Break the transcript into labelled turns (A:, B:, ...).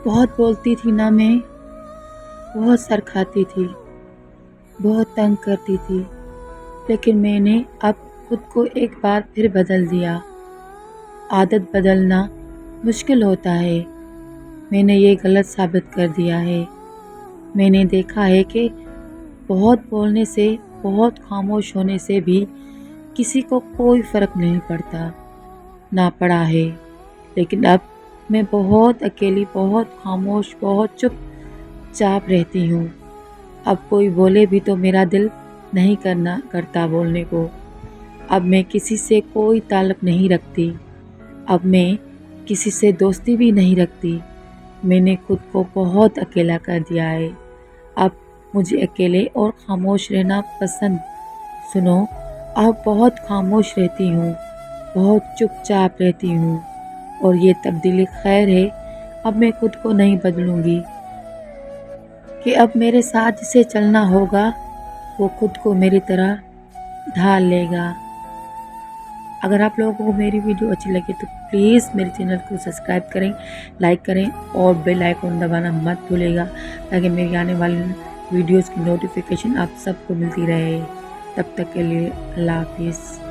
A: بہت بولتی تھی نا میں، بہت سر کھاتی تھی، بہت تنگ کرتی تھی، لیکن میں نے اب خود کو ایک بار پھر بدل دیا۔ عادت بدلنا مشکل ہوتا ہے، میں نے یہ غلط ثابت کر دیا ہے۔ میں نے دیکھا ہے کہ بہت بولنے سے، بہت خاموش ہونے سے بھی کسی کو کوئی فرق نہیں پڑتا، نہ پڑا ہے۔ لیکن اب میں بہت اکیلی، بہت خاموش، بہت چپ چاپ رہتی ہوں۔ اب کوئی بولے بھی تو میرا دل نہیں کرتا بولنے کو۔ اب میں کسی سے کوئی تعلق نہیں رکھتی، اب میں کسی سے دوستی بھی نہیں رکھتی۔ میں نے خود کو بہت اکیلا کر دیا ہے۔ اب مجھے اکیلے اور خاموش رہنا پسند۔ سنو، اب بہت خاموش رہتی ہوں، بہت چپ چاپ رہتی ہوں، اور یہ تبدیلی خیر ہے۔ اب میں خود کو نہیں بدلوں گی کہ اب میرے ساتھ جسے چلنا ہوگا وہ خود کو میری طرح ڈھال لے گا۔ اگر آپ لوگوں کو میری ویڈیو اچھی لگے تو پلیز میرے چینل کو سبسکرائب کریں، لائک کریں اور بیل آئیکن دبانا مت بھولے گا، تاکہ میری آنے والی ویڈیوز کی نوٹیفیکیشن آپ سب کو ملتی رہے۔ تب تک کے لیے اللہ حافظ۔